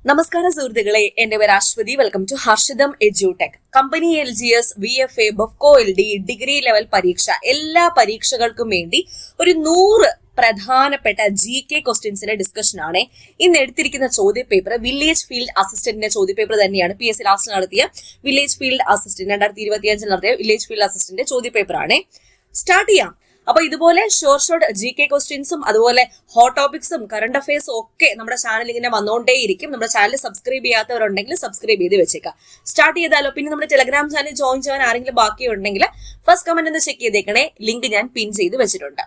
നമസ്കാരം സുഹൃത്തുക്കളെ, എന്റെ പേര് Aswathy. Welcome to Harshitham edutech. Company LGS, VFA, ബഫ്കോ LD, ഡിഗ്രി ലെവൽ പരീക്ഷ, എല്ലാ പരീക്ഷകൾക്കും വേണ്ടി ഒരു 100 പ്രധാനപ്പെട്ട GK ക്വസ്റ്റ്യൻസിന്റെ ഡിസ്കഷൻ ആണ് ഇന്ന് എടുത്തിരിക്കുന്ന. ചോദ്യപേപ്പർ വില്ലേജ് ഫീൽഡ് അസിസ്റ്റന്റിന്റെ ചോദ്യപേപ്പർ തന്നെയാണ്. PSC ലാസ്റ്റ് നടത്തിയ വില്ലേജ് ഫീൽഡ് അസിസ്റ്റന്റ് 2025 നടത്തിയ വില്ലേജ് ഫീൽഡ് അസിസ്റ്റന്റ് ചോദ്യപേപ്പർ ആണ്. സ്റ്റാർട്ട് ചെയ്യാം. അപ്പൊ ഇതുപോലെ ഷോർട്ട് GK ക്വസ്റ്റ്യൻസും അതുപോലെ ഹോട്ട് ടോപ്പിക്സും കറണ്ട് അഫയേഴ്സും ഒക്കെ നമ്മുടെ ചാനൽ ഇങ്ങനെ വന്നുകൊണ്ടേയിരിക്കും. നമ്മുടെ ചാനൽ സബ്സ്ക്രൈബ് ചെയ്യാത്തവരുണ്ടെങ്കിൽ സബ്സ്ക്രൈബ് ചെയ്ത് വെച്ചേക്കാം. സ്റ്റാർട്ട് ചെയ്താലോ. പിന്നെ നമ്മുടെ ടെലഗ്രാം ചാനൽ ജോയിൻ ചെയ്യാൻ ആരെങ്കിലും ബാക്കിയുണ്ടെങ്കിൽ ഫസ്റ്റ് കമന്റ് ഒന്ന് ചെക്ക് ചെയ്തേക്കണേ. ലിങ്ക് ഞാൻ പിൻ ചെയ്ത് വെച്ചിട്ടുണ്ട്.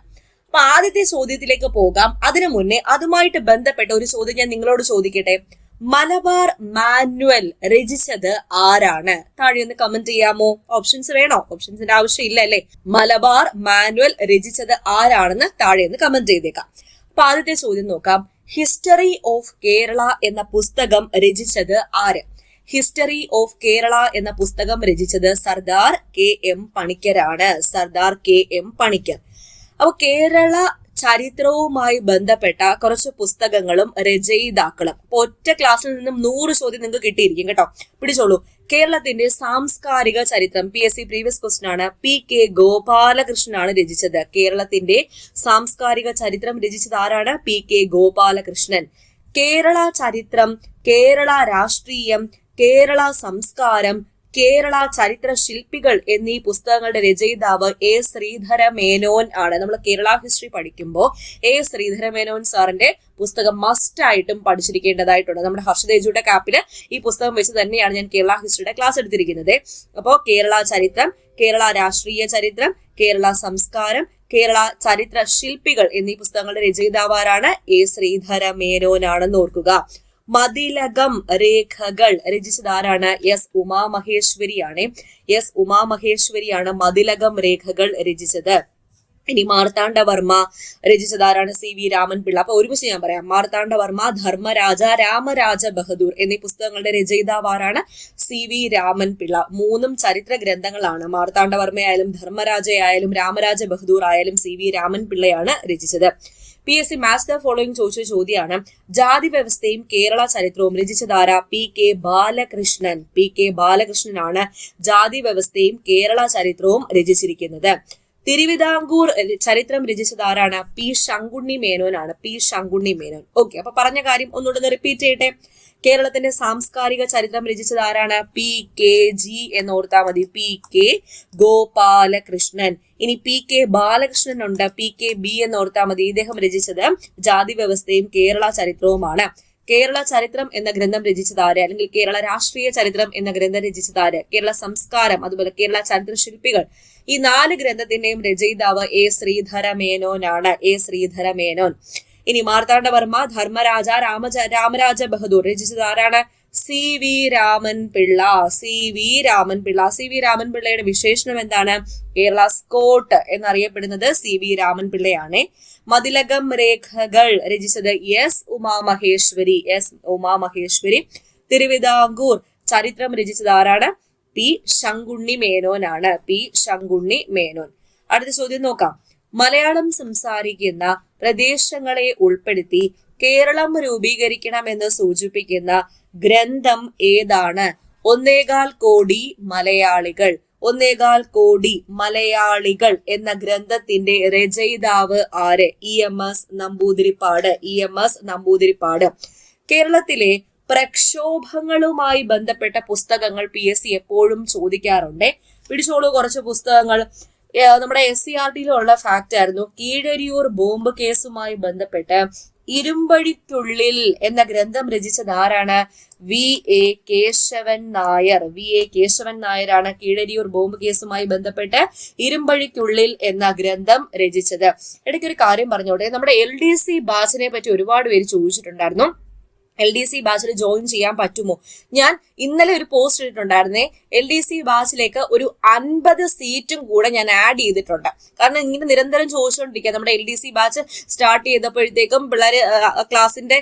അപ്പൊ ആദ്യത്തെ ചോദ്യത്തിലേക്ക് പോകാം. അതിനു മുന്നേ അതുമായിട്ട് ബന്ധപ്പെട്ട ഒരു ചോദ്യം ഞാൻ നിങ്ങളോട് ചോദിക്കട്ടെ. മലബാർ മാനുവൽ രചിച്ചത് ആരാണ്? താഴെ ഒന്ന് കമന്റ് ചെയ്യാമോ? ഓപ്ഷൻസ് വേണോ? ഓപ്ഷൻസിന്റെ ആവശ്യമില്ല അല്ലെ. മലബാർ മാനുവൽ രചിച്ചത് ആരാണെന്ന് താഴെ ഒന്ന് കമന്റ് ചെയ്തേക്കാം. അപ്പൊ ആദ്യത്തെ ചോദ്യം നോക്കാം. ഹിസ്റ്ററി ഓഫ് കേരള എന്ന പുസ്തകം രചിച്ചത് ആര്? ഹിസ്റ്ററി ഓഫ് കേരള എന്ന പുസ്തകം രചിച്ചത് സർദാർ KM പണിക്കരാണ്. സർദാർ KM പണിക്കർ. അപ്പൊ കേരള ചരിത്രവുമായി ബന്ധപ്പെട്ട കുറച്ച് പുസ്തകങ്ങളും രചയിതാക്കളും. അപ്പൊ ഒറ്റ ക്ലാസ്സിൽ നിന്നും 100 ചോദ്യം നിങ്ങൾക്ക് കിട്ടിയിരിക്കും കേട്ടോ. പിടിച്ചോളൂ. കേരളത്തിന്റെ സാംസ്കാരിക ചരിത്രം PSC പ്രീവിയസ് ക്വസ്റ്റ്യൻ ആണ്. PK ഗോപാലകൃഷ്ണനാണ് രചിച്ചത്. കേരളത്തിന്റെ സാംസ്കാരിക ചരിത്രം രചിച്ചത് ആരാണ്? PK ഗോപാലകൃഷ്ണൻ. കേരള ചരിത്രം, കേരള രാഷ്ട്രീയം, കേരള സംസ്കാരം, കേരള ചരിത്ര ശില്പികൾ എന്നീ പുസ്തകങ്ങളുടെ രചയിതാവ് A. ശ്രീധര മേനോൻ ആണ്. നമ്മൾ കേരള ഹിസ്റ്ററി പഠിക്കുമ്പോൾ A. ശ്രീധര മേനോൻ സാറിന്റെ പുസ്തകം മസ്റ്റ് ആയിട്ടും പഠിച്ചിരിക്കേണ്ടതായിട്ടുണ്ട്. നമ്മുടെ ഹർഷിത എഡ്യൂടെക് ആപ്പില് ഈ പുസ്തകം വെച്ച് തന്നെയാണ് ഞാൻ കേരള ഹിസ്റ്ററിയുടെ ക്ലാസ് എടുത്തിരിക്കുന്നത്. അപ്പോൾ കേരള ചരിത്രം, കേരള രാഷ്ട്രീയ ചരിത്രം, കേരള സംസ്കാരം, കേരള ചരിത്ര ശില്പികൾ എന്നീ പുസ്തകങ്ങളുടെ രചയിതാവ് ആരാണ്? A. ശ്രീധര മേനോനാണെന്ന് ഓർക്കുക. മതിലകം രേഖകൾ രചിച്ചത് ആരാണ്? S. ഉമാമഹേശ്വരിയാണ്. S. ഉമാമഹേശ്വരിയാണ് മതിലകം രേഖകൾ രചിച്ചത്. ഇനി മാർത്താണ്ഡവർമ്മ രചിച്ചത് ആരാണ്? CV രാമൻപിള്ള. അപ്പൊ ഒരുമിച്ച് ഞാൻ പറയാം. മാർത്താണ്ഡവർമ്മ, ധർമ്മരാജ, രാമരാജ ബഹദൂർ എന്നീ പുസ്തകങ്ങളുടെ രചയിതാവ് ആരാണ്? CV രാമൻപിള്ള. 3 ചരിത്ര ഗ്രന്ഥങ്ങളാണ്. മാർത്താണ്ഡവർമ്മയായാലും ധർമ്മരാജയായാലും രാമരാജ ബഹദൂർ ആയാലും CV രാമൻപിള്ളയാണ് രചിച്ചത്. PSC മാച്ച് ദ ഫോളോയിങ് ചോദിച്ച ചോദ്യമാണ്. ജാതി വ്യവസ്ഥയും കേരള ചരിത്രവും രചിച്ചതാരാ? PK ബാലകൃഷ്ണൻ. PK ബാലകൃഷ്ണനാണ് ജാതി വ്യവസ്ഥയും കേരള ചരിത്രവും രചിച്ചിരിക്കുന്നത്. തിരുവിതാംകൂർ ചരിത്രം രചിച്ചത് ആരാണ്? P. ശങ്കുണ്ണി മേനോനാണ്. P. ശങ്കുണ്ണി മേനോൻ. ഓക്കെ, അപ്പൊ പറഞ്ഞ കാര്യം ഒന്നുകൂടെ റിപ്പീറ്റ് ചെയ്യട്ടെ. കേരളത്തിന്റെ സാംസ്കാരിക ചരിത്രം രചിച്ചത് ആരാണ്? PKG എന്നോർത്താ മതി. PK ഗോപാലകൃഷ്ണൻ. ഇനി PK ബാലകൃഷ്ണൻ ഉണ്ട്. PKB എന്നോർത്താ മതി. ഇദ്ദേഹം രചിച്ചത് ജാതി വ്യവസ്ഥയും കേരള ചരിത്രവുമാണ്. കേരള ചരിത്രം എന്ന ഗ്രന്ഥം രചിച്ചത് ആര്? അല്ലെങ്കിൽ കേരള രാഷ്ട്രീയ ചരിത്രം എന്ന ഗ്രന്ഥം രചിച്ചത് ആര്? കേരള സംസ്കാരം, അതുപോലെ കേരള ചരിത്ര ശില്പികൾ, ഈ 4 ഗ്രന്ഥത്തിന്റെയും രചയിതാവ് A. ശ്രീധര മേനോനാണ്. A. ശ്രീധര മേനോൻ. ഇനി മാർത്താണ്ഡവർമ്മ, ധർമ്മരാജ, രാമരാജ ബഹദൂർ രചിച്ചത് ആരാണ്? CV Raman Pillai. CV Raman Pillai. CV രാമൻപിള്ളയുടെ വിശേഷണം എന്താണ്? കേരള സ്കോട്ട് എന്നറിയപ്പെടുന്നത് CV രാമൻപിള്ളയാണ്. മതിലകം രേഖകൾ രചിച്ചത് S. ഉമാമഹേശ്വരി. S. ഉമാമഹേശ്വരി. തിരുവിതാംകൂർ ചരിത്രം രചിച്ചത് ആരാണ്? P. ശങ്കുണ്ണി മേനോനാണ്. P. ശങ്കുണ്ണി മേനോൻ. അടുത്ത ചോദ്യം നോക്കാം. മലയാളം സംസാരിക്കുന്ന പ്രദേശങ്ങളെ ഉൾപ്പെടുത്തി കേരളം രൂപീകരിക്കണമെന്ന് സൂചിപ്പിക്കുന്ന ഗ്രന്ഥം ഏതാണ്? 1.25 കോടി മലയാളികൾ. 1.25 കോടി മലയാളികൾ എന്ന ഗ്രന്ഥത്തിന്റെ രചയിതാവ് ആര്? EMS നമ്പൂതിരിപ്പാട്. EMS നമ്പൂതിരിപ്പാട്. കേരളത്തിലെ പ്രക്ഷോഭങ്ങളുമായി ബന്ധപ്പെട്ട പുസ്തകങ്ങൾ PSC എപ്പോഴും ചോദിക്കാറുണ്ട്. പിടിച്ചോളൂ കുറച്ച് പുസ്തകങ്ങൾ. നമ്മുടെ SCRT-യിലുള്ള ഫാക്ട് ആയിരുന്നു. കീഴരിയൂർ ബോംബ് കേസുമായി ബന്ധപ്പെട്ട് ഇരുമ്പഴിക്കുള്ളിൽ എന്ന ഗ്രന്ഥം രചിച്ചത് ആരാണ്? VA കേശവൻ നായർ. VA കേശവൻ നായരാണ് കീഴരിയൂർ ബോംബ് കേസുമായി ബന്ധപ്പെട്ട് ഇരുമ്പഴിക്കുള്ളിൽ എന്ന ഗ്രന്ഥം രചിച്ചത്. ഇടയ്ക്കൊരു കാര്യം പറഞ്ഞോട്ടെ. നമ്മുടെ LDC ബാച്ചിനെ പറ്റി ഒരുപാട് പേര് ചോദിച്ചിട്ടുണ്ടായിരുന്നു. LDC ബാച്ചിൽ ജോയിൻ ചെയ്യാൻ പറ്റുമോ? ഞാൻ ഇന്നലെ ഒരു പോസ്റ്റ് ഇട്ടിട്ടുണ്ടായിരുന്നേ. LDC ബാച്ചിലേക്ക് ഒരു 50 സീറ്റും കൂടെ ഞാൻ ആഡ് ചെയ്തിട്ടുണ്ട്. കാരണം ഇങ്ങനെ നിരന്തരം ചോദിച്ചുകൊണ്ടിരിക്കുക. നമ്മുടെ LDC ബാച്ച് സ്റ്റാർട്ട് ചെയ്തപ്പോഴത്തേക്കും പിള്ളേര് ക്ലാസിന്റെ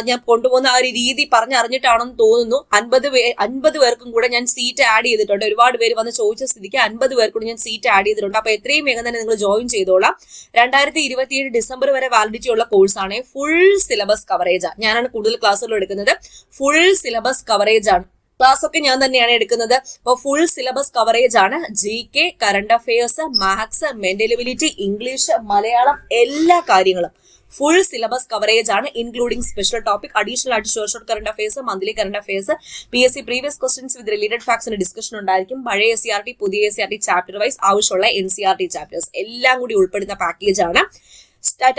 ഞാൻ കൊണ്ടുപോകുന്ന ആ ഒരു രീതി പറഞ്ഞറിഞ്ഞിട്ടാണെന്ന് തോന്നുന്നു. 50 പേർക്കും കൂടെ ഞാൻ സീറ്റ് ആഡ് ചെയ്തിട്ടുണ്ട്. ഒരുപാട് പേര് വന്ന് ചോദിച്ച സ്ഥിതിക്ക് 50 പേർക്കൂടെ ഞാൻ സീറ്റ് ആഡ് ചെയ്തിട്ടുണ്ട്. അപ്പൊ എത്രയും വേഗം തന്നെ നിങ്ങൾ ജോയിൻ ചെയ്തോളാം. 2027 ഡിസംബർ വരെ വാലിഡിറ്റി ഉള്ള കോഴ്സാണ്. Full syllabus coverage. ഞാനാണ് കൂടുതൽ ക്ലാസ് ക്ലാസ്സുകൾ എടുക്കുന്നത്. ഫുൾ സിലബസ് കവറേജ് ആണ്. ക്ലാസ് ഒക്കെ ഞാൻ തന്നെയാണ് എടുക്കുന്നത്. അപ്പോൾ ഫുൾ സിലബസ് കവറേജ് ആണ്. GK, current affairs, maths, mental ability, English, Malayalam, എല്ലാ കാര്യങ്ങളും ഫുൾ സിലബസ് കവറേജ് ആണ്, ഇൻക്ലൂഡിംഗ് സ്പെഷ്യൽ ടോപ്പിക്, അഡീഷണൽ ആയിട്ട് short current affairs, monthly current affairs, PSC previous questions with related ഫാക്ട്സിന്റെ ഡിസ്കഷൻ ഉണ്ടായിരിക്കും. പഴയ SCRT, പുതിയ SCRT ചാപ്റ്റർ വൈസ് ആവശ്യമുള്ള NCERT ചാപ്റ്റേഴ്സ് എല്ലാം കൂടി ഉൾപ്പെടുന്ന പാക്കേജ് ആണ്.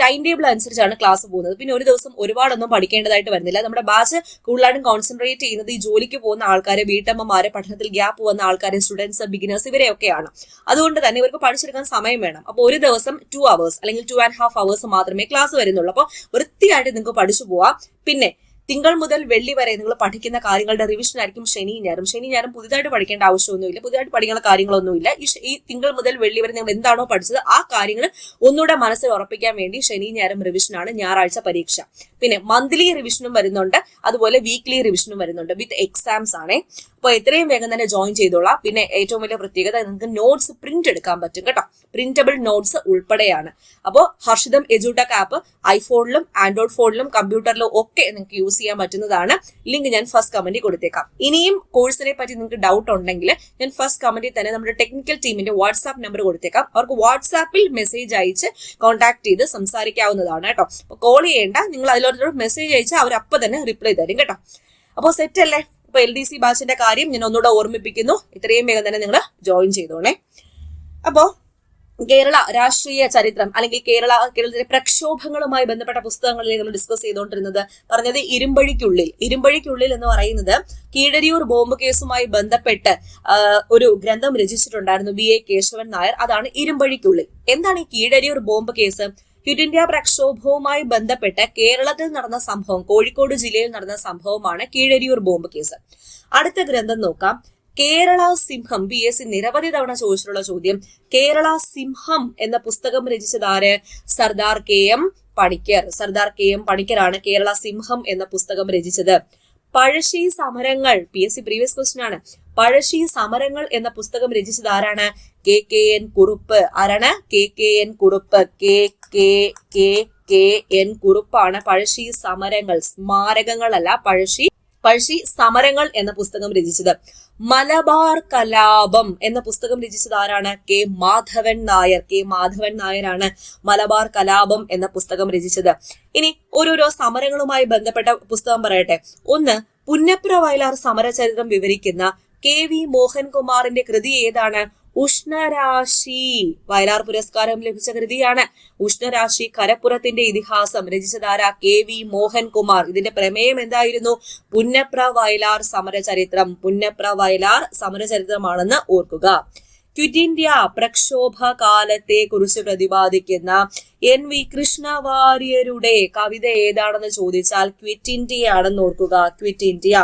ടൈം ടേബിൾ അനുസരിച്ചാണ് ക്ലാസ് പോകുന്നത്. പിന്നെ ഒരു ദിവസം ഒരുപാടൊന്നും പഠിക്കേണ്ടതായിട്ട് വരുന്നില്ല. നമ്മുടെ ബാച്ച് കൂടുതലായിട്ടും കോൺസെൻട്രേറ്റ് ചെയ്യുന്നത് ഈ ജോലിക്ക് പോകുന്ന ആൾക്കാരെ, വീട്ടമ്മമാരെ, പഠനത്തിൽ ഗ്യാപ്പ് വന്ന ആൾക്കാരെ, സ്റ്റുഡൻസ്, ബിഗിനേഴ്സ് ഇവരെയൊക്കെയാണ്. അതുകൊണ്ട് തന്നെ ഇവർക്ക് പഠിച്ചെടുക്കാൻ സമയം വേണം. അപ്പോൾ ഒരു ദിവസം 2 hours അല്ലെങ്കിൽ 2.5 hours മാത്രമേ ക്ലാസ് വരുന്നുള്ളൂ. അപ്പോൾ വൃത്തിയായിട്ട് നിങ്ങൾക്ക് പഠിച്ചു പോവാം. പിന്നെ തിങ്കൾ മുതൽ വെള്ളി വരെ നിങ്ങൾ പഠിക്കുന്ന കാര്യങ്ങളുടെ റിവിഷൻ ആയിരിക്കും ശനി ഞായറും പുതിയതായിട്ട് പഠിക്കേണ്ട ആവശ്യമൊന്നുമില്ല, പുതിയതായിട്ട് പഠിക്കേണ്ട കാര്യങ്ങളൊന്നുമില്ല. ഈ തിങ്കൾ മുതൽ വെള്ളി വരെ നിങ്ങൾ എന്താണോ പഠിച്ചത് ആ കാര്യങ്ങൾ ഒന്നുകൂടെ മനസ്സിൽ ഉറപ്പിക്കാൻ വേണ്ടി ശനി ഞായറും റിവിഷനാണ്, ഞായറാഴ്ച പരീക്ഷ. പിന്നെ മന്ത്ലി റിവിഷനും വരുന്നുണ്ട്, അതുപോലെ വീക്ക്ലി റിവിഷനും വരുന്നുണ്ട് വിത്ത് എക്സാംസ് ആണ്. അപ്പോൾ എത്രയും വേഗം തന്നെ ജോയിൻ ചെയ്തോളാം. പിന്നെ ഏറ്റവും വലിയ പ്രത്യേകത, നിങ്ങൾക്ക് നോട്ട്സ് പ്രിന്റ് എടുക്കാൻ പറ്റും കേട്ടോ, പ്രിന്റബിൾ നോട്ട്സ് ഉൾപ്പെടെയാണ്. അപ്പോൾ ഹർഷിതം എജുടെക് ആപ്പ് ഐഫോണിലും ആൻഡ്രോയിഡ് ഫോണിലും കമ്പ്യൂട്ടറിലും ഒക്കെ നിങ്ങൾക്ക് യൂസ് ചെയ്യാൻ പറ്റുന്നതാണ്. ലിങ്ക് ഞാൻ ഫസ്റ്റ് കമന്റിൽ കൊടുത്തേക്കാം. ഇനിയും കോഴ്സിനെ പറ്റി നിങ്ങൾക്ക് ഡൗട്ട് ഉണ്ടെങ്കിൽ ഞാൻ ഫസ്റ്റ് കമന്റിൽ തന്നെ നമ്മുടെ ടെക്നിക്കൽ ടീമിന്റെ വാട്സ്ആപ്പ് നമ്പർ കൊടുത്തേക്കാം. അവർക്ക് വാട്സ്ആപ്പിൽ മെസ്സേജ് അയച്ച് കോൺടാക്ട് ചെയ്ത് സംസാരിക്കാവുന്നതാണ് കേട്ടോ. അപ്പോൾ കോൾ ചെയ്യേണ്ട, നിങ്ങൾ അതിലോട്ട് മെസ്സേജ് അയച്ചാൽ അവർ അപ്പം തന്നെ റിപ്ലൈ തരും കേട്ടോ. അപ്പോൾ സെറ്റ് അല്ലേ? അപ്പോൾ LDC ബാച്ചിന്റെ കാര്യം ഞാൻ ഒന്നുകൂടെ ഓർമ്മിപ്പിക്കുന്നു. ഇത്രയും വേഗം തന്നെ നിങ്ങൾ ജോയിൻ ചെയ്തോണേ. അപ്പോൾ കേരള രാഷ്ട്രീയ ചരിത്രം അല്ലെങ്കിൽ കേരളത്തിലെ പ്രക്ഷോഭങ്ങളുമായി ബന്ധപ്പെട്ട പുസ്തകങ്ങളിലേക്ക് നമ്മൾ ഡിസ്കസ് ചെയ്തുകൊണ്ടിരുന്നത് പറഞ്ഞത് ഇരുമ്പഴിക്കുള്ളിൽ എന്ന് പറയുന്നത് കീഴരിയൂർ ബോംബ് കേസുമായി ബന്ധപ്പെട്ട് ഒരു ഗ്രന്ഥം രചിച്ചിട്ടുണ്ടായിരുന്നു BA കേശവൻ നായർ. അതാണ് ഇരുമ്പഴിക്കുള്ളിൽ. എന്താണ് ഈ Keezhariyur bomb case? Quit India പ്രക്ഷോഭവുമായി ബന്ധപ്പെട്ട് കേരളത്തിൽ നടന്ന സംഭവം, കോഴിക്കോട് ജില്ലയിൽ നടന്ന സംഭവമാണ് കീഴരിയൂർ ബോംബ് കേസ്. അടുത്ത ഗ്രന്ഥം നോക്കാം. കേരള സിംഹം. PSC നിരവധി തവണ ചോദിച്ചിട്ടുള്ള ചോദ്യം. കേരള സിംഹം എന്ന പുസ്തകം രചിച്ചത് ആര്? സർദാർ KM പണിക്കരാണ് കേരള സിംഹം എന്ന പുസ്തകം രചിച്ചത്. പഴശ്ശി സമരങ്ങൾ, PSC പ്രീവിയസ് ക്വസ്റ്റ്യൻ ആണ്. പഴശ്ശി സമരങ്ങൾ എന്ന പുസ്തകം രചിച്ചത് ആരാണ്? KKN കുറുപ്പ്. ആരാണ്? KKN കുറുപ്പ്. KKN കുറുപ്പാണ് പഴശ്ശി സമരങ്ങൾ, സ്മാരകങ്ങളല്ല, പഴശ്ശി സമരങ്ങൾ എന്ന പുസ്തകം രചിച്ചത്. മലബാർ കലാപം എന്ന പുസ്തകം രചിച്ചത് ആരാണ്? K. മാധവൻ നായരാണ് മലബാർ കലാപം എന്ന പുസ്തകം രചിച്ചത്. ഇനി ഓരോരോ സമരങ്ങളുമായി ബന്ധപ്പെട്ട പുസ്തകം പറയട്ടെ. ഒന്ന്, പുന്നപ്ര വയലാർ സമരചരിത്രം വിവരിക്കുന്ന KV മോഹൻകുമാറിന്റെ കൃതി ഏതാണ്? ഉഷ്ണരാശി. വയലാർ പുരസ്കാരം ലഭിച്ച കൃതിയാണ് ഉഷ്ണരാശി. കരപ്പുറത്തിന്റെ ഇതിഹാസം രചിച്ചതാരാ? KV മോഹൻകുമാർ. ഇതിന്റെ പ്രമേയം എന്തായിരുന്നു? പുന്നപ്ര വയലാർ സമരചരിത്രമാണെന്ന് ഓർക്കുക. ക്വിറ്റ് ഇന്ത്യ പ്രക്ഷോഭ കാലത്തെ കുറിച്ച് പ്രതിപാദിക്കുന്ന NV കൃഷ്ണവാര്യരുടെ കവിത ഏതാണെന്ന് ചോദിച്ചാൽ ക്വിറ്റ് ഇന്ത്യ ആണെന്ന് ഓർക്കുക. Quit India.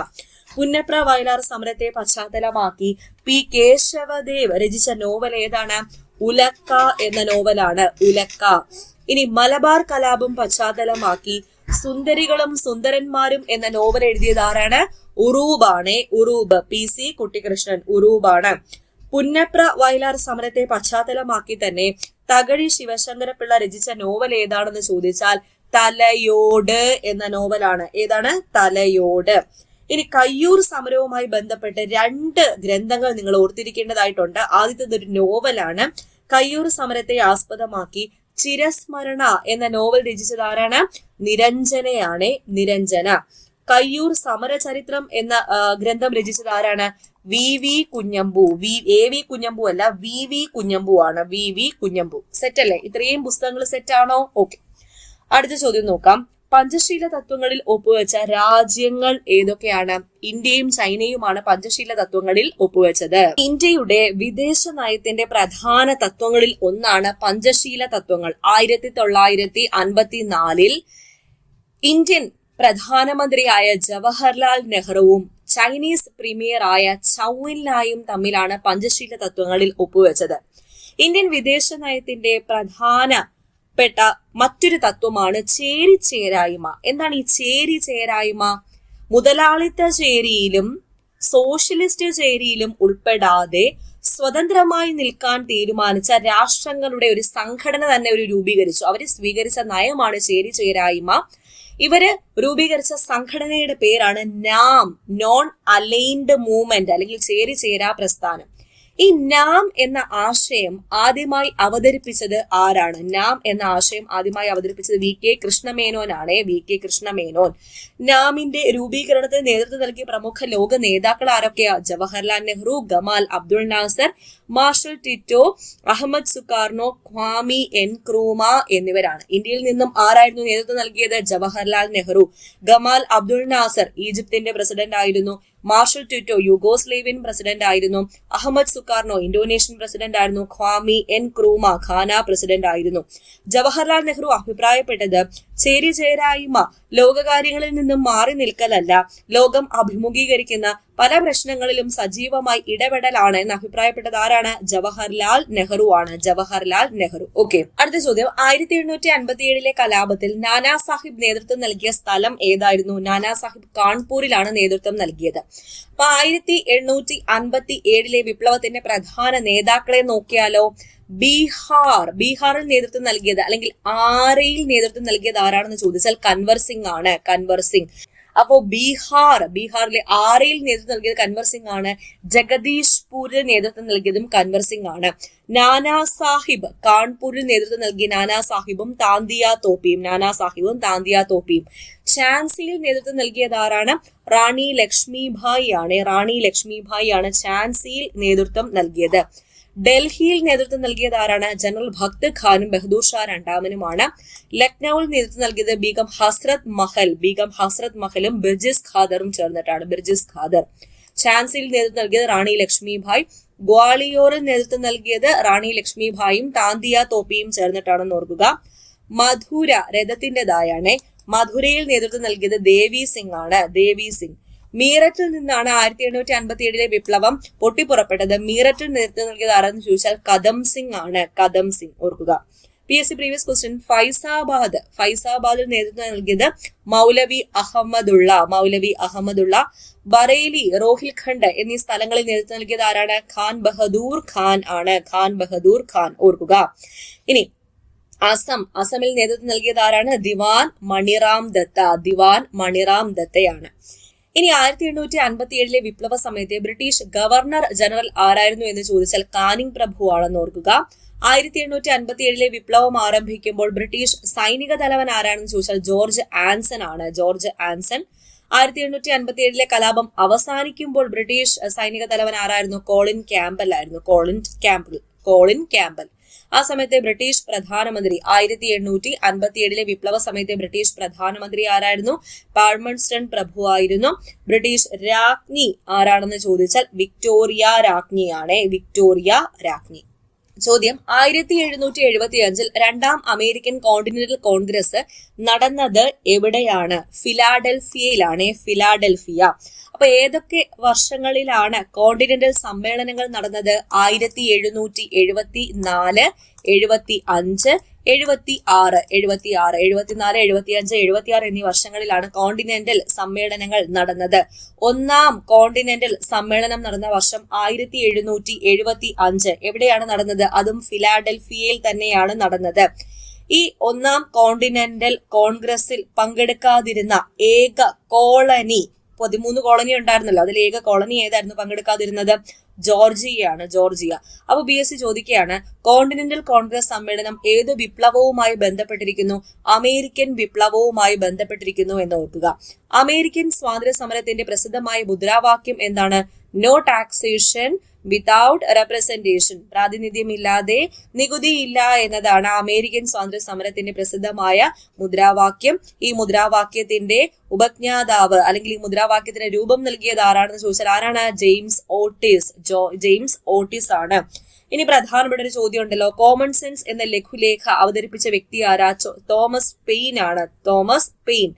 പുന്നപ്ര വയലാർ സമരത്തെ പശ്ചാത്തലമാക്കി P. കേശവദേവ് രചിച്ച നോവൽ ഏതാണ്? ഉലക്ക എന്ന നോവലാണ്. ഉലക്ക. ഇനി മലബാർ കലാപം പശ്ചാത്തലമാക്കി സുന്ദരികളും സുന്ദരന്മാരും എന്ന നോവൽ എഴുതിയത് ആരാണ്? ഉറൂബാണ്. ഉറൂബ്. PC കുട്ടിക്കൃഷ്ണൻ. ഉറൂബാണ്. പുന്നപ്ര വയലാർ സമരത്തെ പശ്ചാത്തലമാക്കി തന്നെ തകഴി ശിവശങ്കരപിള്ള രചിച്ച നോവൽ ഏതാണെന്ന് ചോദിച്ചാൽ തലയോട് എന്ന നോവലാണ്. ഏതാണ്? തലയോട്. ഇനി കയ്യൂർ സമരവുമായി ബന്ധപ്പെട്ട് 2 ഗ്രന്ഥങ്ങൾ നിങ്ങൾ ഓർത്തിരിക്കേണ്ടതായിട്ടുണ്ട്. ആദ്യത്തേത് ഒരു നോവലാണ്. കയ്യൂർ സമരത്തെ ആസ്പദമാക്കി ചിരസ്മരണ എന്ന നോവൽ രചിച്ചത് ആരാണ്? നിരഞ്ജനയാണ്. നിരഞ്ജന. കയ്യൂർ സമരചരിത്രം എന്ന ഗ്രന്ഥം രചിച്ചത് ആരാണ്? VV കുഞ്ഞമ്പു. AV കുഞ്ഞമ്പു അല്ല, VV കുഞ്ഞമ്പു ആണ്. VV കുഞ്ഞമ്പു. സെറ്റ് അല്ലേ? ഇത്രയും പുസ്തകങ്ങൾ സെറ്റ് ആണോ? ഓക്കെ. അടുത്ത ചോദ്യം നോക്കാം. പഞ്ചശീല തത്വങ്ങളിൽ ഒപ്പുവെച്ച രാജ്യങ്ങൾ ഏതൊക്കെയാണ്? ഇന്ത്യയും ചൈനയുമാണ് പഞ്ചശീല തത്വങ്ങളിൽ ഒപ്പുവെച്ചത്. ഇന്ത്യയുടെ വിദേശ നയത്തിന്റെ പ്രധാന തത്വങ്ങളിൽ ഒന്നാണ് പഞ്ചശീല തത്വങ്ങൾ. 1954 ഇന്ത്യൻ പ്രധാനമന്ത്രിയായ ജവഹർലാൽ നെഹ്റുവും ചൈനീസ് പ്രീമിയറായ ചൗ എൻലായും തമ്മിലാണ് പഞ്ചശീല തത്വങ്ങളിൽ ഒപ്പുവെച്ചത്. ഇന്ത്യൻ വിദേശ നയത്തിന്റെ പ്രധാനപ്പെട്ട മറ്റൊരു തത്വമാണ് ചേരിചേരായ്മ. എന്താണ് ഈ ചേരിചേരായ്മ? മുതലാളിത്ത ചേരിയിലും സോഷ്യലിസ്റ്റ് ചേരിയിലും ഉൾപ്പെടാതെ സ്വതന്ത്രമായി നിൽക്കാൻ തീരുമാനിച്ച രാഷ്ട്രങ്ങളുടെ ഒരു സംഘടന തന്നെ രൂപീകരിച്ചു. അവർ സ്വീകരിച്ച നയമാണ് ചേരിചേരായ്മ. ഇവര് രൂപീകരിച്ച സംഘടനയുടെ പേരാണ് നാം, നോൺ അലൈൻഡ് മൂവ്മെന്റ് അല്ലെങ്കിൽ ചേരിചേരാ പ്രസ്ഥാനം. ഈ നാം എന്ന ആശയം ആദ്യമായി അവതരിപ്പിച്ചത് ആരാണ്? നാം എന്ന ആശയം ആദ്യമായി അവതരിപ്പിച്ചത് VK കൃഷ്ണമേനോനാണ്. VK കൃഷ്ണമേനോൻ. നാമിന്റെ രൂപീകരണത്തിന് നേതൃത്വം നൽകിയ പ്രമുഖ ലോക നേതാക്കൾ ആരൊക്കെയാ? Jawaharlal Nehru, Gamal Abdul Nasser, Marshal Tito, Ahmed Sukarno, Kwame Nkrumah എന്നിവരാണ്. ഇന്ത്യയിൽ നിന്നും ആരായിരുന്നു നേതൃത്വം നൽകിയത്? Jawaharlal Nehru. Gamal Abdul Nasser ഈജിപ്തിന്റെ പ്രസിഡന്റ് ആയിരുന്നു. മാർഷൽ ടിറ്റോ യുഗോസ്ലേവിയൻ പ്രസിഡന്റ് ആയിരുന്നു. അഹമ്മദ് സുകാർണോ ഇന്തോനേഷ്യൻ പ്രസിഡന്റ് ആയിരുന്നു. ഖ്വാമി എൻക്രൂമ ഘാന പ്രസിഡന്റ് ആയിരുന്നു. ജവഹർലാൽ നെഹ്റു അഭിപ്രായപ്പെട്ടത് ചേരിചേരായ്മ ലോകകാര്യങ്ങളിൽ നിന്നും മാറി നിൽക്കലല്ല, ലോകം അഭിമുഖീകരിക്കുന്ന പല പ്രശ്നങ്ങളിലും സജീവമായി ഇടപെടലാണ് എന്ന് അഭിപ്രായപ്പെട്ടത് ആരാണ്? ജവഹർലാൽ നെഹ്റു ആണ്. ജവഹർലാൽ നെഹ്റു. ഓക്കെ, അടുത്ത ചോദ്യം. 1857 കലാപത്തിൽ നാനാ സാഹിബ് നേതൃത്വം നൽകിയ സ്ഥലം ഏതായിരുന്നു? നാനാ സാഹിബ് കാൺപൂരിലാണ് നേതൃത്വം നൽകിയത്. അപ്പൊ 1857 വിപ്ലവത്തിന്റെ പ്രധാന നേതാക്കളെ നോക്കിയാലോ? ബീഹാറിൽ നേതൃത്വം നൽകിയത് അല്ലെങ്കിൽ ആരയിൽ നേതൃത്വം നൽകിയത് ആരാണെന്ന് ചോദിച്ചാൽ കൻവർ സിംഗ് ആണ്. കൻവർ സിംഗ്. അപ്പോ ബീഹാറിലെ ആരയിൽ നേതൃത്വം നൽകിയത് കൻവർ സിംഗ് ആണ്. ജഗദീഷ്പൂരിൽ നേതൃത്വം നൽകിയതും കൻവർ സിംഗ് ആണ്. നാനാ സാഹിബ് കാൺപൂരിൽ നേതൃത്വം നൽകിയ നാനാ സാഹിബും താന്തിയ തോപ്പിയും. ഝാൻസിയിൽ നേതൃത്വം നൽകിയത് ആരാണ്? റാണി ലക്ഷ്മിഭായി ആണ്. ഝാൻസിയിൽ നേതൃത്വം നൽകിയത്. ഡൽഹിയിൽ നേതൃത്വം നൽകിയത് ആരാണ്? ജനറൽ ഭക്ത് ഖാനും ബഹദൂർ ഷാ രണ്ടാമനുമാണ്. ലക്നൌവിൽ നേതൃത്വം നൽകിയത് ബീഗം ഹസ്രത് മഹലും ബിർജിസ് ഖാദറും ചേർന്നിട്ടാണ്. ബിർജിസ് ഖാദർ. ഝാൻസിയിൽ നേതൃത്വം നൽകിയത് റാണി ലക്ഷ്മിഭായ്. ഗ്വാളിയോറിൽ നേതൃത്വം നൽകിയത് റാണി ലക്ഷ്മിഭായും താന്തിയ തോപ്പിയും ചേർന്നിട്ടാണെന്ന് ഓർക്കുക. മധുര രഥത്തിൻ്റെതായാണ്. മധുരയിൽ നേതൃത്വം നൽകിയത് ദേവി സിംഗ്. മീററ്റിൽ നിന്നാണ് 1857 വിപ്ലവം പൊട്ടിപ്പുറപ്പെട്ടത്. മീററ്റിൽ നേതൃത്വം നൽകിയത് ആരെന്ന് ചോദിച്ചാൽ കദം സിംഗ് ആണ്. ഓർക്കുക. PSC previous question. ഫൈസാബാദിൽ നേതൃത്വം നൽകിയത് മൗലവി അഹമ്മദുള്ള. ബറേലി, റോഹിൽഖണ്ഡ് എന്നീ സ്ഥലങ്ങളിൽ നേതൃത്വം നൽകിയത് ആരാണ്? ഖാൻ ബഹദൂർ ഖാൻ. ഓർക്കുക. ഇനി അസമിൽ നേതൃത്വം നൽകിയത് ആരാണ്? ദിവാൻ മണിറാം ദത്തയാണ്. ഇനി 1857 വിപ്ലവ സമയത്തെ ബ്രിട്ടീഷ് ഗവർണർ ജനറൽ ആരായിരുന്നു എന്ന് ചോദിച്ചാൽ കാനിങ് പ്രഭു ആണെന്ന് ഓർക്കുക. 1857 വിപ്ലവം ആരംഭിക്കുമ്പോൾ ബ്രിട്ടീഷ് സൈനിക തലവൻ ആരാണെന്ന് ചോദിച്ചാൽ ജോർജ് ആൻസൺ ആണ്. 1857 കലാപം അവസാനിക്കുമ്പോൾ ബ്രിട്ടീഷ് സൈനിക തലവൻ ആരായിരുന്നു? Colin Campbell. ആ സമയത്തെ ബ്രിട്ടീഷ് പ്രധാനമന്ത്രി 1857 വിപ്ലവ സമയത്തെ ബ്രിട്ടീഷ് പ്രധാനമന്ത്രി ആരായിരുന്നു? പാൾമൺസ്റ്റൺ പ്രഭു ആയിരുന്നു. ബ്രിട്ടീഷ് രാജ്ഞി ആരാണെന്ന് ചോദിച്ചാൽ വിക്ടോറിയ രാജ്ഞി. ചോദ്യം. 1775 രണ്ടാം അമേരിക്കൻ കോണ്ടിനെന്റൽ കോൺഗ്രസ് നടന്നത് എവിടെയാണ്? ഫിലാഡൽഫിയ. അപ്പൊ ഏതൊക്കെ വർഷങ്ങളിലാണ് കോണ്ടിനെന്റൽ സമ്മേളനങ്ങൾ നടന്നത്? 1774, 75, 76, 76 എന്നീ വർഷങ്ങളിലാണ് കോണ്ടിനെന്റൽ സമ്മേളനങ്ങൾ നടന്നത്. ഒന്നാം കോണ്ടിനെന്റൽ സമ്മേളനം നടന്ന വർഷം 1775. എവിടെയാണ് നടന്നത്? അതും ഫിലാഡൽഫിയയിൽ തന്നെയാണ് നടന്നത്. ഈ ഒന്നാം കോണ്ടിനെന്റൽ കോൺഗ്രസിൽ പങ്കെടുക്കാതിരുന്ന ഏക കോളനി, 13 കോളനി ഉണ്ടായിരുന്നല്ലോ, അതിൽ ഏക കോളനി ഏതായിരുന്നു പങ്കെടുക്കാതിരുന്നത്? ജോർജിയ. അപ്പൊ BSc ചോദിക്കുകയാണ്, കോണ്ടിനെന്റൽ കോൺഗ്രസ് സമ്മേളനം ഏത് വിപ്ലവവുമായി ബന്ധപ്പെട്ടിരിക്കുന്നു? അമേരിക്കൻ വിപ്ലവവുമായി ബന്ധപ്പെട്ടിരിക്കുന്നു എന്ന് ഓർക്കുക. അമേരിക്കൻ സ്വാതന്ത്ര്യ സമരത്തിന്റെ പ്രസിദ്ധമായ മുദ്രാവാക്യം എന്താണ്? No taxation without representation. പ്രാതിനിധ്യമില്ലാതെ നികുതിയില്ല എന്നതാണ് അമേരിക്കൻ സ്വാതന്ത്ര്യ സമരത്തിന്റെ പ്രസിദ്ധമായ മുദ്രാവാക്യം. ഈ മുദ്രാവാക്യത്തിന്റെ ഉപജ്ഞാതാവ് അല്ലെങ്കിൽ ഈ മുദ്രാവാക്യത്തിന് രൂപം നൽകിയത് ആരാണെന്ന് ചോദിച്ചാൽ ആരാണ്? ജെയിംസ് ഓട്ടിസ് ആണ്. ഇനി പ്രധാനപ്പെട്ട ഒരു ചോദ്യം ഉണ്ടല്ലോ, കോമൺ സെൻസ് എന്ന ലഘുലേഖ അവതരിപ്പിച്ച വ്യക്തി ആരാ? Thomas pain.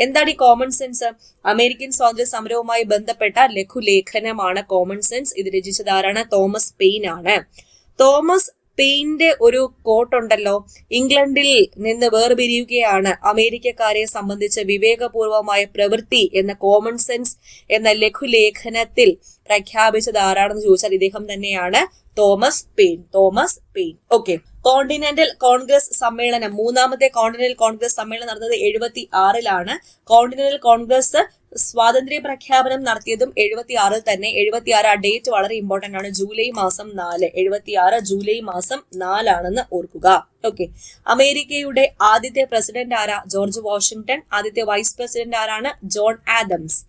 എന്താണ് ഈ കോമൺ സെൻസ്? അമേരിക്കൻ സ്വാതന്ത്ര്യ സമരവുമായി ബന്ധപ്പെട്ട ലഘുലേഖനമാണ് കോമൺ സെൻസ്. ഇത് രചിച്ചത് ആരാണ്? തോമസ് പെയിൻ ആണ്. തോമസ് പെയിന്റെ ഒരു കോട്ടുണ്ടല്ലോ, ഇംഗ്ലണ്ടിൽ നിന്ന് വേർപിരിയുകയാണ് അമേരിക്കക്കാരെ സംബന്ധിച്ച് വിവേകപൂർവമായ പ്രവൃത്തി എന്ന കോമൺ സെൻസ് എന്ന ലഘുലേഖനത്തിൽ പ്രഖ്യാപിച്ചത് ആരാണെന്ന് ചോദിച്ചാൽ ഇദ്ദേഹം തന്നെയാണ് Thomas pain. Okay, continental Congress സമ്മേളനം, മൂന്നാമത്തെ കോണ്ടിനെന്റൽ കോൺഗ്രസ് സമ്മേളനം നടന്നത് 76-ലാണ്. കോണ്ടിനെന്റൽ കോൺഗ്രസ് സ്വാതന്ത്ര്യ പ്രഖ്യാപനം നടത്തിയതും 76 തന്നെ. 76 ആ ഡേറ്റ് വളരെ ഇമ്പോർട്ടന്റ് ആണ്. ജൂലൈ മാസം 4, 76 ജൂലൈ മാസം 4 ഓർക്കുക. ഓക്കെ. അമേരിക്കയുടെ ആദ്യത്തെ പ്രസിഡന്റ് ആരാ? George Washington. ആദ്യത്തെ വൈസ് പ്രസിഡന്റ് ആരാണ്? John Adams.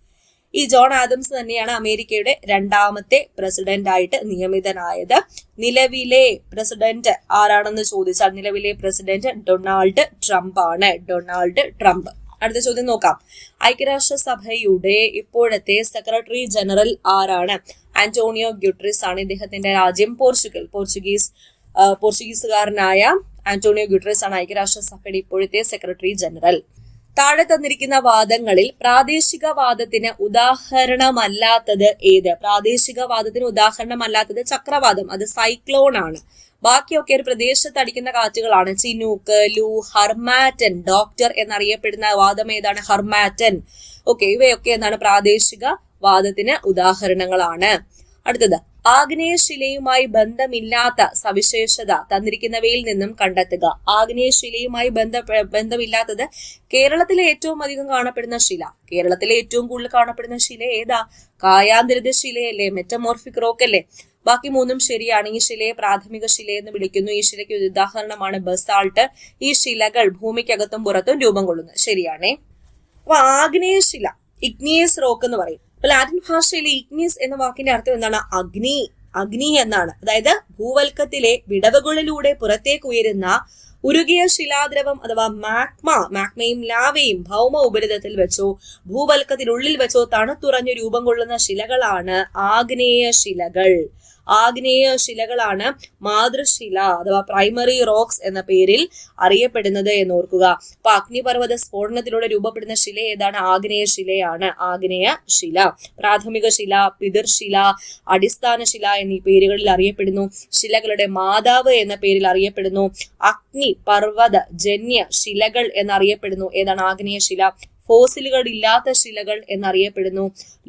ഈ ജോൺ ആദംസ് തന്നെയാണ് അമേരിക്കയുടെ രണ്ടാമത്തെ പ്രസിഡന്റ് ആയിട്ട് നിയമിതനായത്. നിലവിലെ പ്രസിഡന്റ് ആരാണെന്ന് ചോദിച്ചാൽ നിലവിലെ പ്രസിഡന്റ് ഡൊണാൾഡ് ട്രംപ് ആണ്. Donald Trump. അടുത്ത ചോദ്യം നോക്കാം. ഐക്യരാഷ്ട്രസഭയുടെ ഇപ്പോഴത്തെ സെക്രട്ടറി ജനറൽ ആരാണ്? ആന്റോണിയോ ഗ്യൂട്ടറിസ് ആണ്. ഇദ്ദേഹത്തിന്റെ രാജ്യം പോർച്ചുഗീസുകാരനായ ആന്റോണിയോ ഗ്യൂട്ടറിസ് ആണ് ഐക്യരാഷ്ട്രസഭയുടെ ഇപ്പോഴത്തെ സെക്രട്ടറി ജനറൽ. താഴെ തന്നിരിക്കുന്ന വാദങ്ങളിൽ പ്രാദേശികവാദത്തിന് ഉദാഹരണമല്ലാത്തത് ഏത്? പ്രാദേശികവാദത്തിന് ഉദാഹരണമല്ലാത്തത് ചക്രവാതം, അത് സൈക്ലോൺ ആണ്. ബാക്കിയൊക്കെ ഒരു പ്രദേശത്ത് അടിക്കുന്ന കാറ്റുകളാണ്. ചിനൂക്ക്, ലൂ, ഹർമാറ്റൻ, ഡോക്ടർ എന്നറിയപ്പെടുന്ന വാദം ഏതാണ്? ഹർമാറ്റൻ. ഓക്കെ, ഇവയൊക്കെ എന്താണ്? പ്രാദേശിക വാദത്തിന് ഉദാഹരണങ്ങളാണ്. അടുത്തത്, ആഗ്നേയശിലയുമായി ബന്ധമില്ലാത്ത സവിശേഷത തന്നിരിക്കുന്നവയിൽ നിന്നും കണ്ടെത്തുക. ആഗ്നേയശിലയുമായി ബന്ധമില്ലാത്തത് കേരളത്തിലെ ഏറ്റവും അധികം കാണപ്പെടുന്ന ശില. കേരളത്തിലെ ഏറ്റവും കൂടുതൽ കാണപ്പെടുന്ന ശില ഏതാ? കായാന്തരിത ശിലയല്ലേ? മെറ്റമോർഫിക് റോക്ക് അല്ലേ? ബാക്കി മൂന്നും ശരിയാണ്. ഈ ശിലയെ പ്രാഥമിക ശില എന്ന് വിളിക്കുന്നു. ഈ ശിലയ്ക്ക് ഒരു ഉദാഹരണമാണ് ബസാൾട്ട്. ഈ ശിലകൾ ഭൂമിക്കകത്തും പുറത്തും രൂപം കൊള്ളുന്നു. ശരിയാണേ. അപ്പൊ ആഗ്നേയശില, ഇഗ്നിയസ് റോക്ക് എന്ന് പറയും. ലാറ്റിൻ ഭാഷയിലെ ഇഗ്നിയസ് എന്ന വാക്കിന്റെ അർത്ഥം എന്താണ്? അഗ്നി. അഗ്നി എന്നാണ്. അതായത് ഭൂവൽക്കത്തിലെ വിടവുകളിലൂടെ പുറത്തേക്ക് ഉയരുന്ന ഉരുകിയ ശിലാദ്രവം അഥവാ മാഗ്മയും ലാവയും ഭൗമ ഉപരിതലത്തിൽ വെച്ചോ ഭൂവൽക്കത്തിനുള്ളിൽ വെച്ചോ തണുത്തുറഞ്ഞു രൂപം കൊള്ളുന്ന ശിലകളാണ് ആഗ്നേയ ശിലകൾ. ആഗ്നേയ ശിലകളാണ് മാതൃശില അഥവാ പ്രൈമറി റോക്സ് എന്ന പേരിൽ അറിയപ്പെടുന്നത് എന്ന് ഓർക്കുക. അപ്പൊ അഗ്നിപർവ്വത സ്ഫോടനത്തിലൂടെ രൂപപ്പെടുന്ന ശില ഏതാണ്? ആഗ്നേയ ശിലയാണ്. ആഗ്നേയ ശില. പ്രാഥമിക ശില, പിതൃശില, അടിസ്ഥാന ശില എന്നീ പേരുകളിൽ അറിയപ്പെടുന്നു. ശിലകളുടെ മാതാവ് എന്ന പേരിൽ അറിയപ്പെടുന്നു. അഗ്നി പർവ്വത ജന്യ ശിലകൾ എന്നറിയപ്പെടുന്നു. ഏതാണ്? ആഗ്നേയ ശില. ഫോസിലുകൾ ഇല്ലാത്ത ശിലകൾ എന്നറിയപ്പെടുന്നു.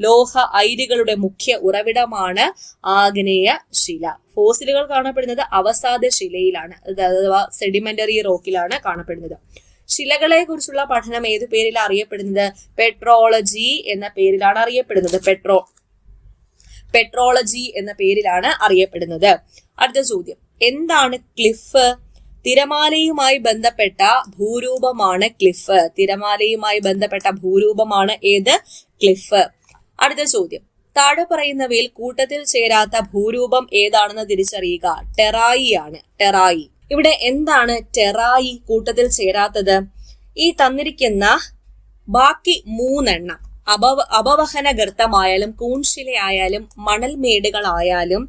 ലോഹ അയിരുകളുടെ മുഖ്യ ഉറവിടമാണ് ആഗ്നേയ ശില. ഫോസിലുകൾ കാണപ്പെടുന്നത് അവസാദ ശിലയിലാണ്, അഥവാ സെഡിമെന്ററി റോക്കിലാണ് കാണപ്പെടുന്നത്. ശിലകളെ കുറിച്ചുള്ള പഠനം ഏതു പേരിൽ അറിയപ്പെടുന്നത്? പെട്രോളജി എന്ന പേരിലാണ് അറിയപ്പെടുന്നത്. പെട്രോളജി എന്ന പേരിലാണ് അറിയപ്പെടുന്നത്. അടുത്ത ചോദ്യം, എന്താണ് ക്ലിഫ്? തിരമാലയുമായി ബന്ധപ്പെട്ട ഭൂരൂപമാണ് ക്ലിഫ്. തിരമാലയുമായി ബന്ധപ്പെട്ട ഭൂരൂപമാണ് ഏത്? ക്ലിഫ്. അടുത്ത ചോദ്യം, താഴെ പറയുന്നവയിൽ കൂട്ടത്തിൽ ചേരാത്ത ഭൂരൂപം ഏതാണെന്ന് തിരിച്ചറിയുക. ടെറായി ആണ്. ടെറായി. ഇവിടെ എന്താണ് ടെറായി കൂട്ടത്തിൽ ചേരാത്തത്? ഈ തന്നിരിക്കുന്ന ബാക്കി 3 അപവഹന ഗർത്തമായാലും കൂൺശിലയായാലും മണൽമേടുകളായാലും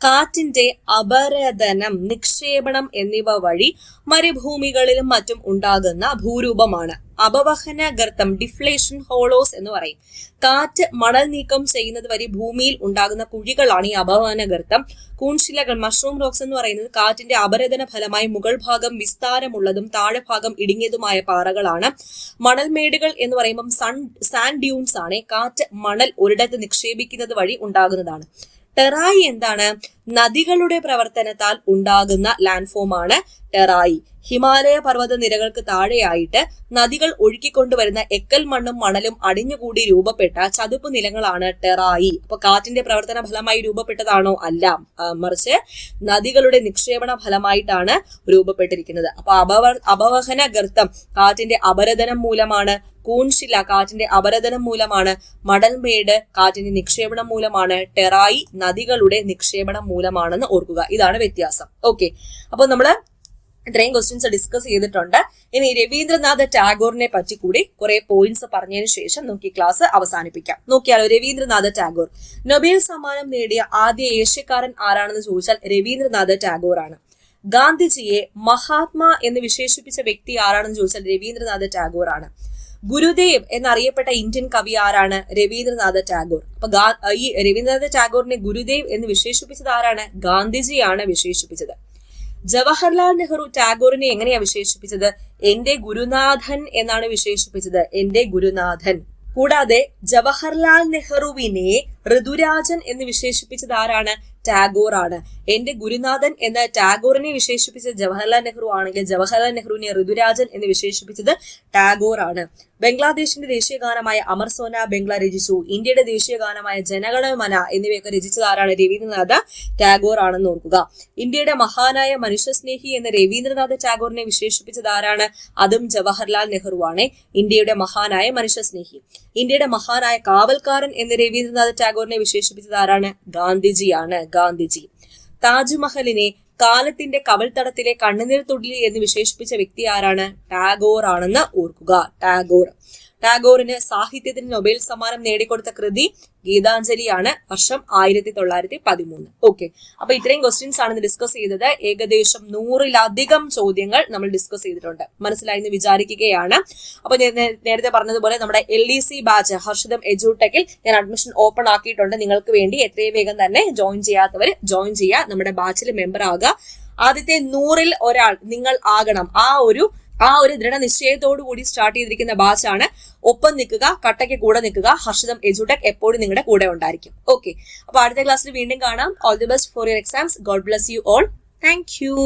കാറ്റിന്റെ അപരദനം, നിക്ഷേപണം എന്നിവ വഴി മരുഭൂമികളിലും മറ്റും ഉണ്ടാകുന്ന ഭൂരൂപമാണ്. അപവഹന ഗർത്തം, ഡിഫ്ലേഷൻ ഹോളോസ് എന്ന് പറയും. കാറ്റ് മണൽ നീക്കം ചെയ്യുന്നത് വഴി ഭൂമിയിൽ ഉണ്ടാകുന്ന കുഴികളാണ് ഈ അപവഹന ഗർത്തം. കൂൺശിലകൾ, മഷ്റൂം റോക്സ് എന്ന് പറയുന്നത് കാറ്റിന്റെ അപരദന ഫലമായി മുകൾ ഭാഗം വിസ്താരമുള്ളതും താഴെ ഭാഗം ഇടുങ്ങിയതുമായ പാറകളാണ്. മണൽമേടുകൾ എന്ന് പറയുമ്പം സാൻഡ് ഡ്യൂൺസ് ആണ്. കാറ്റ് മണൽ ഒരിടത്ത് നിക്ഷേപിക്കുന്നത് വഴി ഉണ്ടാകുന്നതാണ്. ടെറായി എന്താണ്? നദികളുടെ പ്രവർത്തനത്താൽ ഉണ്ടാകുന്ന ലാൻഡ്ഫോം ആണ് ടെറായി. ഹിമാലയ പർവ്വത നിരകൾക്ക് താഴെയായിട്ട് നദികൾ ഒഴുക്കിക്കൊണ്ടുവരുന്ന എക്കൽ മണ്ണും മണലും അടിഞ്ഞുകൂടി രൂപപ്പെട്ട ചതുപ്പ് നിലങ്ങളാണ് ടെറായി. അപ്പൊ കാറ്റിന്റെ പ്രവർത്തന ഫലമായി രൂപപ്പെട്ടതാണോ? അല്ല, മറിച്ച് നദികളുടെ നിക്ഷേപണ ഫലമായിട്ടാണ് രൂപപ്പെട്ടിരിക്കുന്നത്. അപ്പൊ അപവഹന ഗർത്തം കാറ്റിന്റെ അപരദനം മൂലമാണ്. കൂൺശില കാറ്റിന്റെ അപരദനം മൂലമാണ്. മണൽമേട് കാറ്റിന്റെ നിക്ഷേപണം മൂലമാണ്. ടെറായി നദികളുടെ നിക്ഷേപണം മൂലമാണെന്ന് ഓർക്കുക. ഇതാണ് വ്യത്യാസം. ഓക്കെ, അപ്പൊ നമ്മള് ഇത്രയും ക്വസ്റ്റ്യൻസ് ഡിസ്കസ് ചെയ്തിട്ടുണ്ട്. ഇനി രവീന്ദ്രനാഥ ടാഗോറിനെ പറ്റി കൂടി കുറെ പോയിന്റ്സ് പറഞ്ഞതിന് ശേഷം നമുക്ക് ഈ ക്ലാസ് അവസാനിപ്പിക്കാം. നോക്കിയാലോ, രവീന്ദ്രനാഥ ടാഗോർ നൊബേൽ സമ്മാനം നേടിയ ആദ്യ ഏഷ്യക്കാരൻ ആരാണെന്ന് ചോദിച്ചാൽ രവീന്ദ്രനാഥ ടാഗോർ ആണ്. ഗാന്ധിജിയെ മഹാത്മാ എന്ന് വിശേഷിപ്പിച്ച വ്യക്തി ആരാണെന്ന് ചോദിച്ചാൽ രവീന്ദ്രനാഥ ടാഗോർ ആണ്. ഗുരുദേവ് എന്നറിയപ്പെട്ട ഇന്ത്യൻ കവി ആരാണ്? രവീന്ദ്രനാഥ ടാഗോർ. അപ്പൊ ഈ രവീന്ദ്രനാഥ ടാഗോറിനെ ഗുരുദേവ് എന്ന് വിശേഷിപ്പിച്ചത് ആരാണ്? ഗാന്ധിജിയാണ് വിശേഷിപ്പിച്ചത്. ജവഹർലാൽ നെഹ്റു ടാഗോറിനെ എങ്ങനെയാ വിശേഷിപ്പിച്ചത്? എന്റെ ഗുരുനാഥൻ എന്നാണ് വിശേഷിപ്പിച്ചത്. എന്റെ ഗുരുനാഥൻ. കൂടാതെ ജവഹർലാൽ നെഹ്റുവിനെ ഋതുരാജൻ എന്ന് വിശേഷിപ്പിച്ചത് ആരാണ്? ടാഗോർ ആണ്. എന്റെ ഗുരുനാഥൻ എന്ന ടാഗോറിനെ വിശേഷിപ്പിച്ച ജവഹർലാൽ നെഹ്റു ആണെങ്കിൽ ജവഹർലാൽ നെഹ്റുവിനെ ഋതുരാജൻ എന്ന് വിശേഷിപ്പിച്ചത് ടാഗോർ ആണ്. ബംഗ്ലാദേശിന്റെ ദേശീയ ഗാനമായ അമർ സോന ബംഗ്ല രചിച്ചു. ഇന്ത്യയുടെ ദേശീയ ഗാനമായ ജനഗണമന എന്നിവയൊക്കെ രചിച്ചത് ആരാണ്? രവീന്ദ്രനാഥ ടാഗോർ ആണെന്ന് ഓർക്കുക. ഇന്ത്യയുടെ മഹാനായ മനുഷ്യസ്നേഹി എന്ന രവീന്ദ്രനാഥ ടാഗോറിനെ വിശേഷിപ്പിച്ചത് ആരാണ്? അതും ജവഹർലാൽ നെഹ്റു ആണ്. ഇന്ത്യയുടെ മഹാനായ മനുഷ്യസ്നേഹി. ഇന്ത്യയുടെ മഹാനായ കാവൽക്കാരൻ എന്ന രവീന്ദ്രനാഥ ടാഗോറിനെ വിശേഷിപ്പിച്ചത് ആരാണ്? ഗാന്ധിജിയാണ്. ഗാന്ധിജി. താജ്മഹലിനെ കാലത്തിന്റെ കവൽത്തടത്തിലെ കണ്ണുനീർ തുള്ളി എന്ന് വിശേഷിപ്പിച്ച വ്യക്തി ആരാണ്? ടാഗോർ ആണെന്ന് ഓർക്കുക. ടാഗോർ. ടാഗോറിന് സാഹിത്യത്തിന് നൊബേൽ സമ്മാനം നേടിക്കൊടുത്ത കൃതി ഗീതാഞ്ജലിയാണ്. വർഷം 1913. ഓക്കെ, അപ്പൊ ഇത്രയും ക്വസ്റ്റ്യൻസ് ആണ് ഡിസ്കസ് ചെയ്തത്. ഏകദേശം 100-ലധികം ചോദ്യങ്ങൾ നമ്മൾ ഡിസ്കസ് ചെയ്തിട്ടുണ്ട്. മനസ്സിലായെന്ന് വിചാരിക്കുകയാണ്. അപ്പൊ നേരത്തെ പറഞ്ഞതുപോലെ നമ്മുടെ LEC ബാച്ച് ഹർഷിതം എഡ്യൂടെക്കിൽ ഞാൻ അഡ്മിഷൻ ഓപ്പൺ ആക്കിയിട്ടുണ്ട്. നിങ്ങൾക്ക് വേണ്ടി എത്രയും വേഗം തന്നെ ജോയിൻ ചെയ്യാത്തവർ ജോയിൻ ചെയ്യുക, നമ്മുടെ ബാച്ചിൽ മെമ്പർ ആകുക. ആദ്യത്തെ 100-ൽ ഒരാൾ നിങ്ങൾ ആകണം. ആ ഒരു ദൃഢനിശ്ചയത്തോടു കൂടി സ്റ്റാർട്ട് ചെയ്തിരിക്കുന്ന ബാച്ചാണ്. ഒപ്പം നിൽക്കുക, കട്ടയ്ക്ക് കൂടെ നിൽക്കുക. ഹർഷിതം എഡ്യൂടെക് എപ്പോഴും നിങ്ങളുടെ കൂടെ ഉണ്ടായിരിക്കും. ഓക്കെ, അപ്പൊ അടുത്ത ക്ലാസ്സിൽ വീണ്ടും കാണാം. All the best for your exams. God bless you all. Thank you.